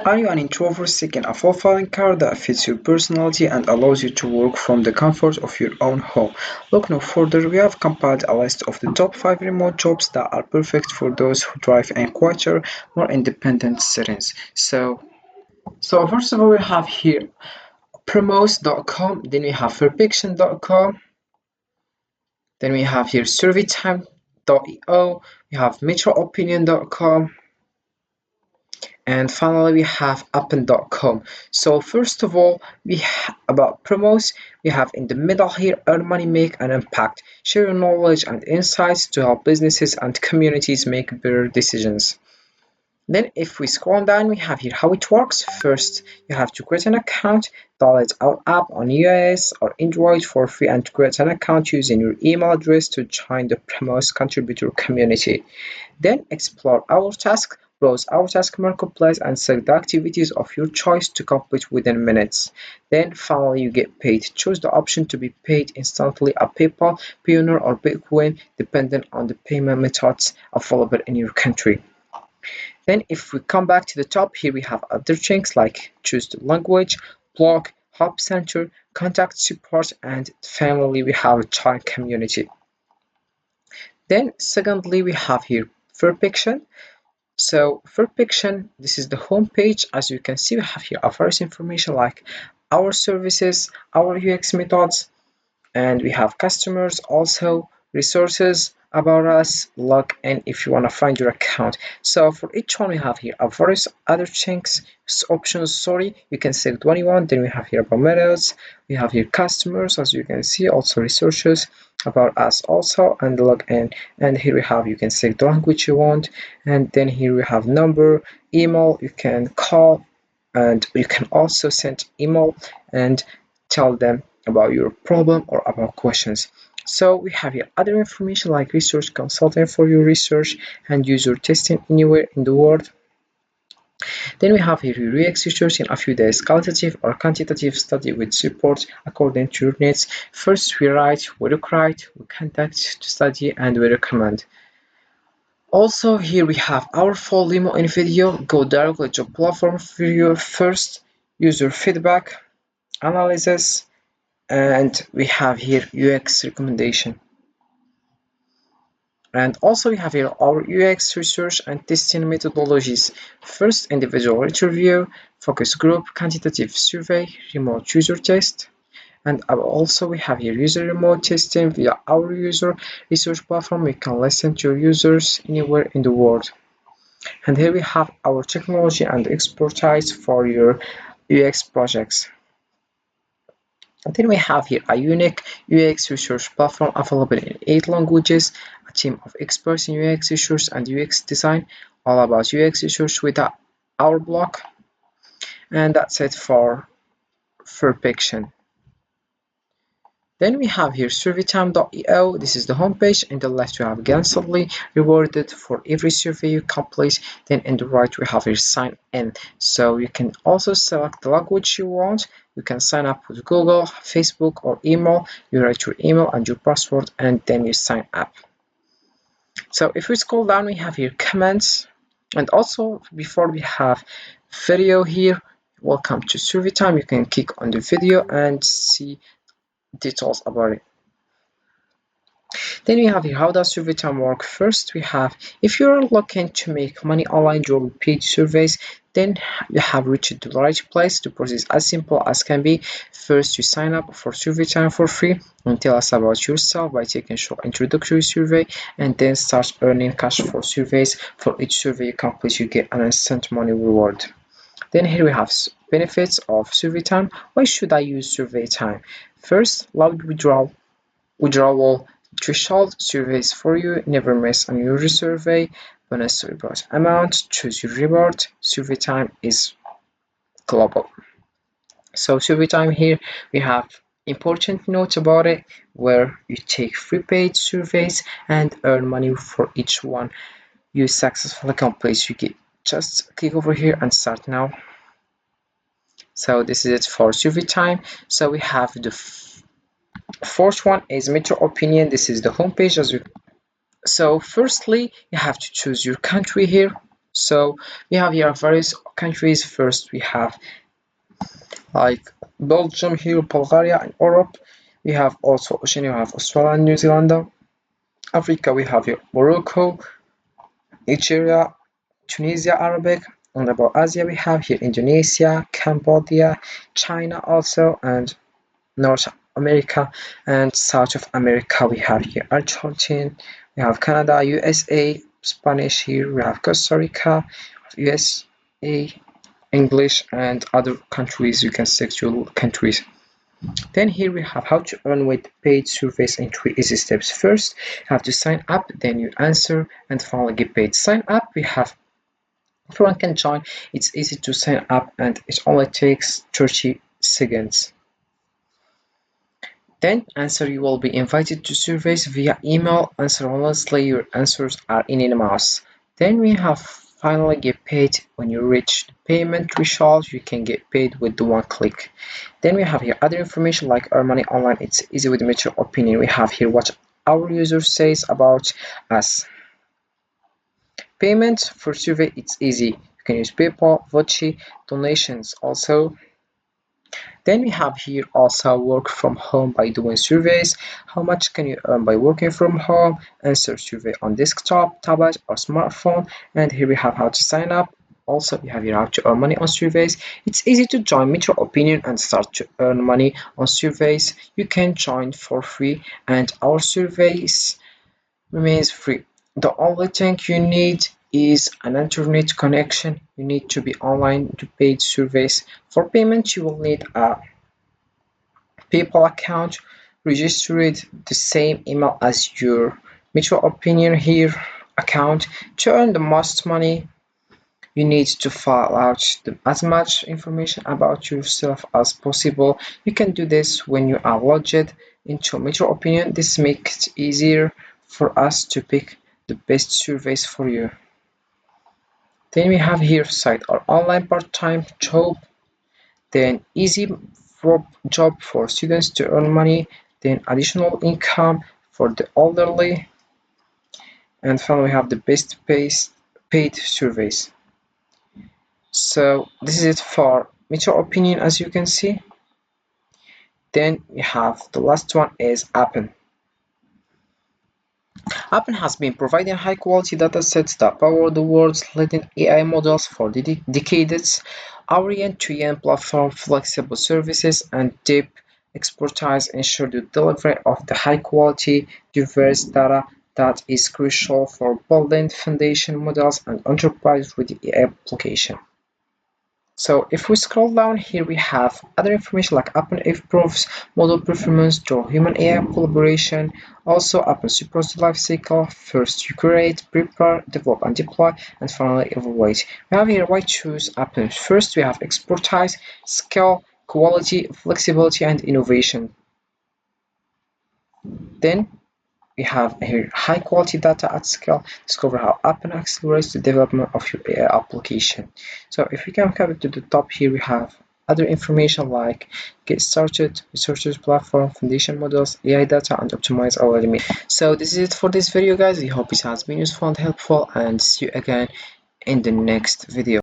Are you an introvert seeking a fulfilling career that fits your personality and allows you to work from the comfort of your own home? Look no further, we have compiled a list of the top 5 remote jobs that are perfect for those who thrive in quieter, more independent settings. So first of all, we have here promos.com, then we have fairfiction.com, then we have here surveytime.io, we have metroopinion.com, and finally we have appen.com. So first of all, about promos, we have in the middle here earn money, make an impact, share your knowledge and insights to help businesses and communities make better decisions. Then if we scroll down, we have here how it works. First, you have to create an account, download our app on iOS or Android for free, and create an account using your email address to join the Promos contributor community. Then explore our task, browse our task marketplace, and select the activities of your choice to complete within minutes. Then finally you get paid. Choose the option to be paid instantly at PayPal, Payoneer, or Bitcoin, depending on the payment methods available in your country. Then if we come back to the top, here we have other things like choose the language, blog, help center, contact support, and finally we have a child community. Then secondly, we have here Fairfiction. So Fairfiction, this is the home page. As you can see, we have here our various information like our services, our UX methods, and we have customers, also resources about us, log in if you want to find your account. So for each one we have here a various other things, options, sorry, you can select what you want. Then we have here about methods, we have here customers, as you can see, also resources about us also, and log in. And here we have, you can select the language you want, and then here we have number, email, you can call, and you can also send email and tell them about your problem or about questions. So we have here other information like research consulting for your research and user testing anywhere in the world. Then we have here your UX research in a few days, qualitative or quantitative study with support according to your needs. First we write, we write, we conduct to study, and we recommend. Also here we have our full demo in video. Go directly to platform for your first user feedback, analysis, and we have here UX recommendation. And also we have here our UX research and testing methodologies. First, individual interview, focus group, quantitative survey, remote user test. And also we have here user remote testing via our user research platform. We can listen to your users anywhere in the world. And here we have our technology and expertise for your UX projects. And then we have here a unique UX research platform available in 8 languages, a team of experts in UX research and UX design, all about UX research with our blog. And that's it for Fairfiction. Then we have here surveytime.io. This is the homepage. In the left we have Gansally rewarded for every survey you complete. Then in the right we have here sign in. So you can also select the language you want. You can sign up with Google, Facebook, or email. You write your email and your password, and then you sign up. So if we scroll down, we have here comments, and also before we have video here. Welcome to Surveytime. You can click on the video and see details about it. Then we have here how does Surveytime work. First we have, if you're looking to make money online through paid surveys, then you have reached the right place. The process is as simple as can be. First you sign up for Surveytime for free and tell us about yourself by taking a short introductory survey, and then start earning cash for surveys. For each survey you complete you get an instant money reward. Then here we have benefits of Surveytime. Why should I use Surveytime? First, low withdrawal threshold, surveys for you, never miss a user survey, bonus reward amount, choose your reward. Surveytime is global. So Surveytime, here we have important notes about it, where you take free paid surveys and earn money for each one you successfully complete. You get just click over here and start now. So this is it for Surveytime. So we have the fourth one is Metro Opinion. This is the homepage. So firstly you have to choose your country here. So we have here various countries. First we have like Belgium here, Bulgaria and Europe. We have also Oceania, we have Australia and New Zealand. Africa we have here Morocco, Nigeria, Tunisia, Arabic. And about Asia we have here Indonesia, Cambodia, China also, and North America and South of America. We have here Argentina, we have Canada, USA, Spanish here, we have Costa Rica, USA, English, and other countries. You can select your countries. Then here we have how to earn with paid surveys in 3 easy steps. First, you have to sign up, then you answer, and finally get paid. Sign up, we have everyone can join. It's easy to sign up and it only takes 30 seconds. Then answer, you will be invited to surveys via email. Answer honestly, your answers are anonymous. Then we have finally get paid. When you reach the payment threshold, you can get paid with the one click. Then we have here other information like earn money online. It's easy with mature opinion. We have here what our user says about us. Payment for survey, it's easy. You can use PayPal, Voci, donations also. Then we have here also work from home by doing surveys. How much can you earn by working from home? Answer survey on desktop, tablet, or smartphone. And here we have how to sign up. Also, we have here how to earn money on surveys. It's easy to join Metro Opinion and start to earn money on surveys. You can join for free, and our surveys remains free. The only thing you need is an internet connection. You need to be online to paid surveys. For payment, you will need a PayPal account. Register it the same email as your Mutual Opinion here account. To earn the most money, you need to fill out as much information about yourself as possible. You can do this when you are logged into Mutual Opinion. This makes it easier for us to pick the best surveys for you. Then we have here site or online part-time job, then easy job for students to earn money, then additional income for the elderly, and finally we have the best paid surveys. So this is it for Mutual Opinion, as you can see. Then we have the last one is Appen. Appen has been providing high quality datasets that power the world's leading AI models for decades. Our end-to-end platform, flexible services, and deep expertise ensure the delivery of the high quality, diverse data that is crucial for building foundation models and enterprise-ready AI application. So if we scroll down here, we have other information like Appen improves model performance through human AI collaboration. Also, Appen supports the life cycle. First, you create, prepare, develop, and deploy, and finally evaluate. We have here why choose Appen. First, we have expertise, skill, quality, flexibility, and innovation. Then we have here high quality data at scale. Discover how Appen accelerates the development of your AI application. So if we can come to the top here, we have other information like get started, researchers platform, foundation models, AI data, and optimize algorithm. So this is it for this video, guys. I hope it has been useful and helpful, and see you again in the next video.